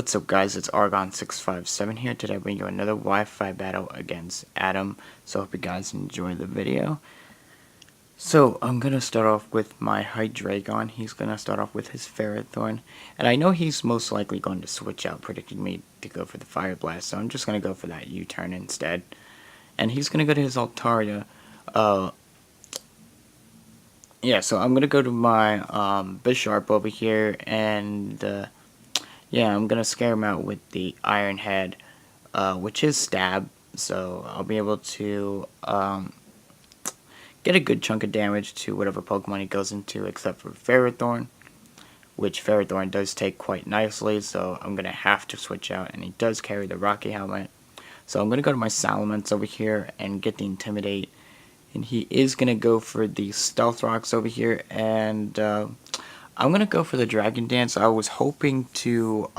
What's up guys, it's Argon657 here. Today I bring you another Wi-Fi battle against Adam. So I hope you guys enjoy the video. So I'm going to start off with my Hydreigon. He's going to start off with his Ferrothorn. And I know he's most likely going to switch out, predicting me to go for the Fire Blast. So I'm just going to go for that U-turn instead. And he's going to go to his Altaria. Yeah, so I'm going to go to my Bisharp over here and... yeah, I'm going to scare him out with the Iron Head, which is Stab, so I'll be able to get a good chunk of damage to whatever Pokemon he goes into, except for Ferrothorn, which Ferrothorn does take quite nicely, so I'm going to have to switch out, and he does carry the Rocky Helmet. So I'm going to go to my Salamence over here and get the Intimidate, and he is going to go for the Stealth Rocks over here, and... I'm going to go for the Dragon Dance. I was hoping to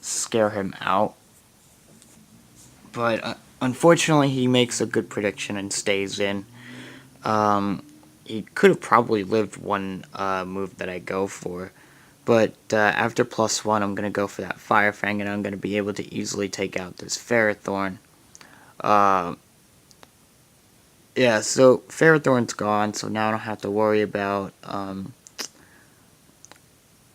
scare him out, but unfortunately he makes a good prediction and stays in. He could have probably lived one move that I go for, but after +1 I'm going to go for that Fire Fang, and I'm going to be able to easily take out this Ferrothorn. Yeah, so Ferrothorn's gone, so now I don't have to worry about...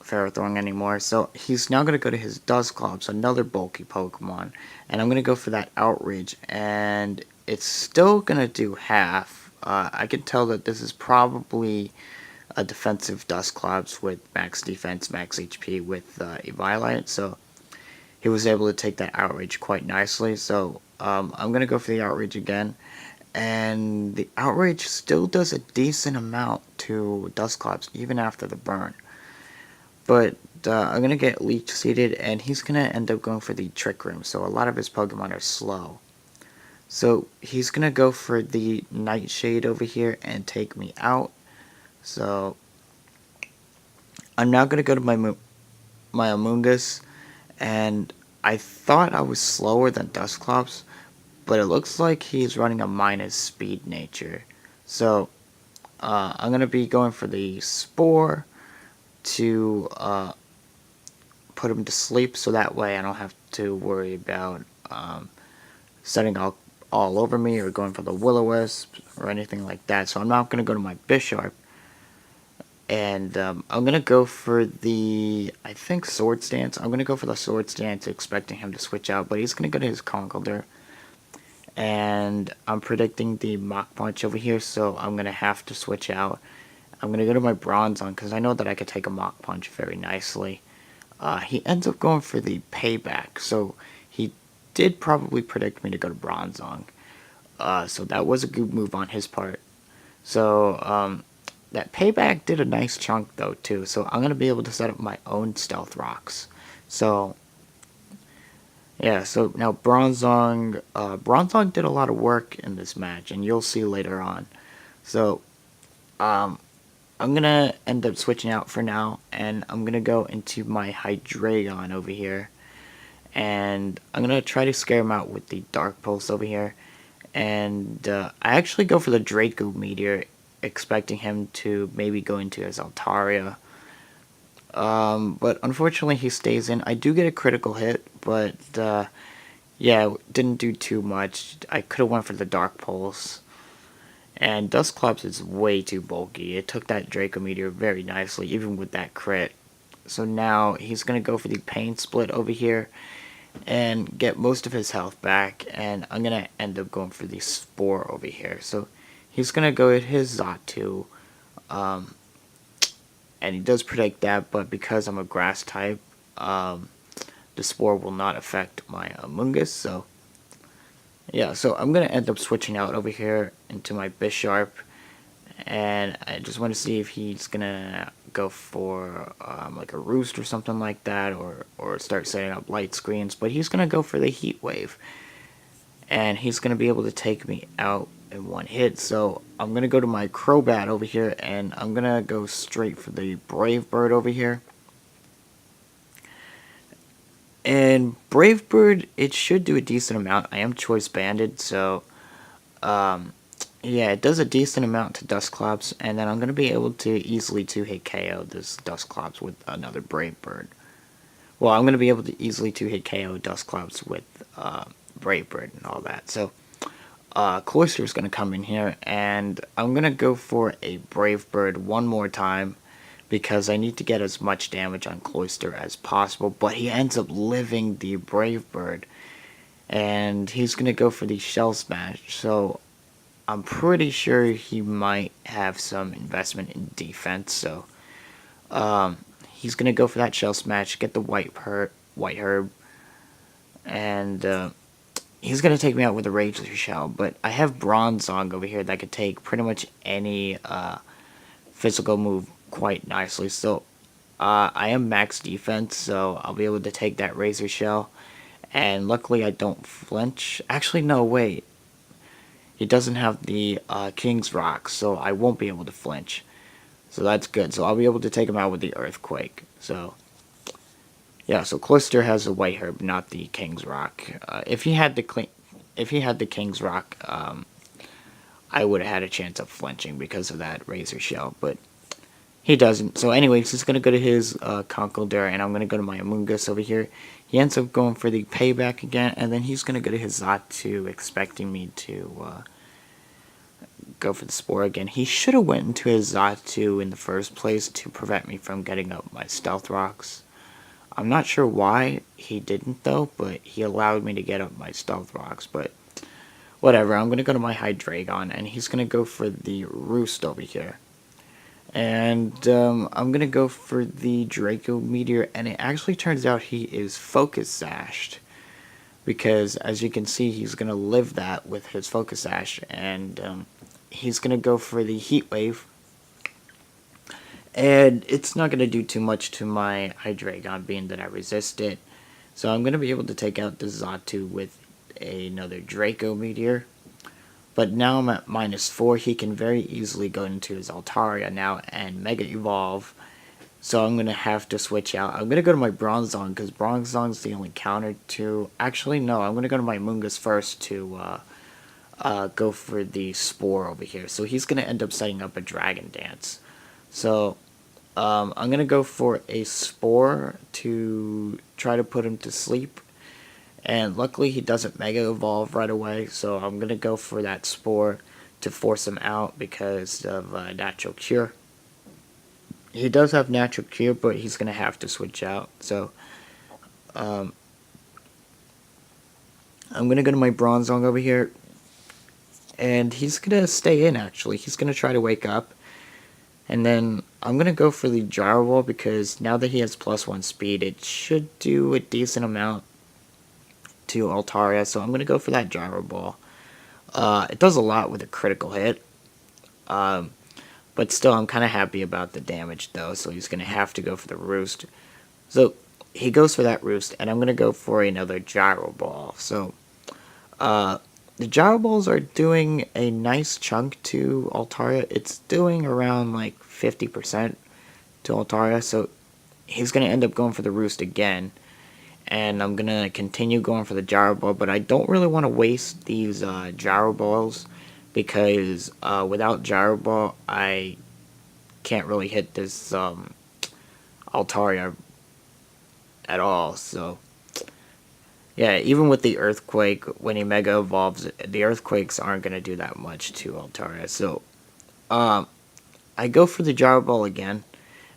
Ferrothorn anymore, so he's now going to go to his Dusclops, another bulky Pokemon, and I'm going to go for that Outrage, and it's still going to do half. I can tell that this is probably a defensive Dusclops with max defense, max HP with Eviolite, so he was able to take that Outrage quite nicely, so I'm going to go for the Outrage again, and the Outrage still does a decent amount to Dusclops even after the burn. But I'm going to get Leech Seeded, and he's going to end up going for the Trick Room, so a lot of his Pokemon are slow. So he's going to go for the Nightshade over here and take me out. So I'm now going to go to my Amoonguss, and I thought I was slower than Dusclops, but it looks like he's running a minus speed nature. So I'm going to be going for the Spore to put him to sleep, so that way I don't have to worry about setting all over me or going for the Will-O-Wisp or anything like that. So I'm not going to go to my Bisharp, and I'm going to go for the, I think, Swords Dance. I'm going to go for the Swords Dance, expecting him to switch out, but he's going to go to his Conkeldurr. And I'm predicting the Mach Punch over here, so I'm going to have to switch out. I'm going to go to my Bronzong, because I know that I could take a Mach Punch very nicely. He ends up going for the Payback, so he did probably predict me to go to Bronzong. So that was a good move on his part. So that Payback did a nice chunk, though, too. So I'm going to be able to set up my own Stealth Rocks. So, yeah, so now Bronzong did a lot of work in this match, and you'll see later on. So, I'm going to end up switching out for now, and I'm going to go into my Hydreigon over here, and I'm going to try to scare him out with the Dark Pulse over here, and I actually go for the Draco Meteor, expecting him to maybe go into his Altaria, but unfortunately he stays in. I do get a critical hit, but yeah, didn't do too much. I could have went for the Dark Pulse. And Dusclops is way too bulky. It took that Draco Meteor very nicely, even with that crit. So now he's going to go for the Pain Split over here and get most of his health back. And I'm going to end up going for the Spore over here. So he's going to go at his Xatu. And he does predict that, but because I'm a Grass type, the Spore will not affect my Amoonguss. So yeah, so I'm going to end up switching out over here into my Bisharp, and I just want to see if he's going to go for like a Roost or something like that, or start setting up light screens, but he's going to go for the Heat Wave, and he's going to be able to take me out in one hit. So I'm going to go to my Crobat over here, and I'm going to go straight for the Brave Bird over here. And Brave Bird, it should do a decent amount. I am Choice Banded, so yeah, it does a decent amount to Dusclops, and then I'm going to be able to easily 2-hit KO this Dusclops with another Brave Bird. well, I'm going to be able to easily 2-hit KO Dusclops with Brave Bird and all that. So Cloyster is going to come in here, and I'm going to go for a Brave Bird one more time because I need to get as much damage on Cloyster as possible. But he ends up living the Brave Bird, and he's going to go for the Shell Smash. So I'm pretty sure he might have some investment in defense. So he's going to go for that Shell Smash, get the White Herb, and he's going to take me out with a Razor Shell. But I have Bronzong over here that could take pretty much any physical move quite nicely. So I am max defense, so I'll be able to take that Razor Shell. And luckily I don't flinch. Actually, no, wait. He doesn't have the King's Rock, so I won't be able to flinch. So that's good. So I'll be able to take him out with the Earthquake. So yeah, so Cloyster has the White Herb, not the King's Rock. If he had the King's Rock, I would have had a chance of flinching because of that Razor Shell, but he doesn't. So anyways, he's going to go to his Conkeldurr, and I'm going to go to my Amoonguss over here. He ends up going for the Payback again, and then he's going to go to his Xatu, expecting me to go for the Spore again. He should have went into his Xatu in the first place to prevent me from getting up my Stealth Rocks. I'm not sure why he didn't though, but he allowed me to get up my Stealth Rocks, but whatever. I'm going to go to my Hydreigon, and he's going to go for the Roost over here. And I'm going to go for the Draco Meteor, and it actually turns out he is Focus Sashed. Because, as you can see, he's going to live that with his Focus Sash, and he's going to go for the Heat Wave. And it's not going to do too much to my Hydreigon, being that I resist it. So I'm going to be able to take out the Xatu with another Draco Meteor. But now I'm at -4. He can very easily go into his Altaria now and Mega Evolve. So I'm going to have to switch out. I'm going to go to my Bronzong because Bronzong's the only counter to... Actually, no. I'm going to go to my Amoonguss first to go for the Spore over here. So he's going to end up setting up a Dragon Dance. So I'm going to go for a Spore to try to put him to sleep. And luckily he doesn't Mega Evolve right away, so I'm going to go for that Spore to force him out because of Natural Cure. He does have Natural Cure, but he's going to have to switch out. So I'm going to go to my Bronzong over here. And he's going to stay in, actually. He's going to try to wake up. And then I'm going to go for the Gyro Ball because now that he has +1 speed, it should do a decent amount to Altaria, so I'm going to go for that Gyro Ball. It does a lot with a critical hit, but still I'm kind of happy about the damage though, so he's going to have to go for the Roost. So he goes for that Roost, and I'm going to go for another Gyro Ball. So the Gyro Balls are doing a nice chunk to Altaria. It's doing around like 50% to Altaria, so he's going to end up going for the Roost again. And I'm going to continue going for the Gyro Ball, but I don't really want to waste these Gyro Balls because without Gyro Ball, I can't really hit this Altaria at all. So, yeah, even with the Earthquake, when he Mega Evolves, the Earthquakes aren't going to do that much to Altaria. So, I go for the Gyro Ball again.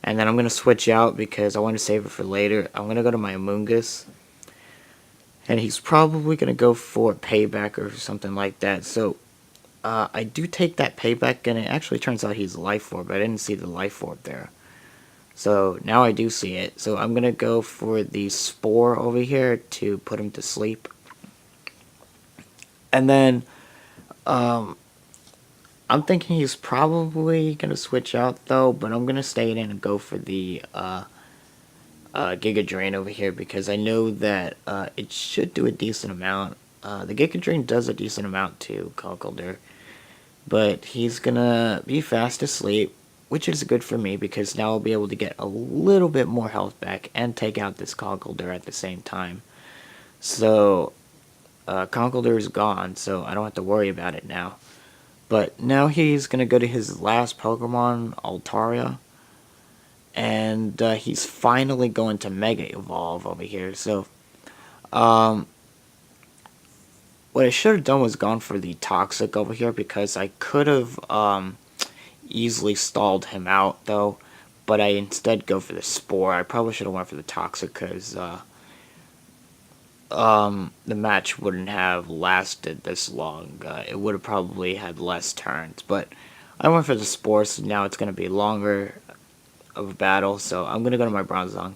And then I'm going to switch out because I want to save it for later. I'm going to go to my Amoonguss. And he's probably going to go for Payback or something like that. So I do take that Payback, and it actually turns out he's Life Orb. I didn't see the Life Orb there. So now I do see it. So I'm going to go for the Spore over here to put him to sleep. And then I'm thinking he's probably going to switch out, though, but I'm going to stay in and go for the Giga Drain over here because I know that it should do a decent amount. The Giga Drain does a decent amount to Conkeldurr, but he's going to be fast asleep, which is good for me because now I'll be able to get a little bit more health back and take out this Conkeldurr at the same time. So Conkeldurr is gone, so I don't have to worry about it now. But now he's going to go to his last Pokemon, Altaria. and he's finally going to Mega Evolve over here. So, um, what I should have done was gone for the Toxic over here, because I could have easily stalled him out though, but I instead go for the Spore. I probably should have went for the Toxic, because the match wouldn't have lasted this long. It would have probably had less turns, but I went for the Spore, so now it's going to be longer of a battle. So I'm going to go to my Bronzong,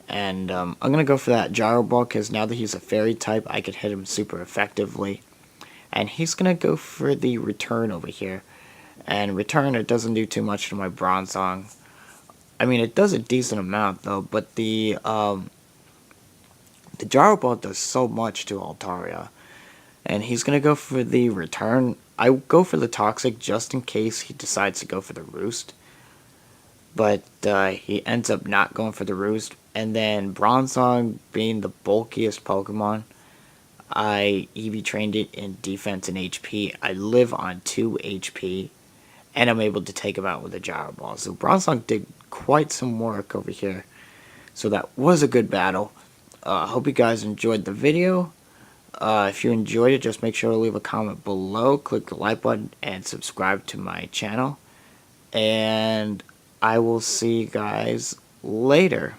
and I'm going to go for that Gyro Ball, because now that he's a Fairy type, I could hit him super effectively. And he's going to go for the Return over here. And Return, it doesn't do too much to my Bronzong. I mean, it does a decent amount though, but the Gyro Ball does so much to Altaria. And he's going to go for the Return. I go for the Toxic just in case he decides to go for the Roost. But he ends up not going for the Roost. And then Bronzong, being the bulkiest Pokemon, I EV trained it in defense and HP. I live on 2 HP. And I'm able to take him out with a Gyro Ball. So Bronzong did quite some work over here. So that was a good battle. I hope you guys enjoyed the video. If you enjoyed it, just make sure to leave a comment below, click the like button, and subscribe to my channel. And I will see you guys later.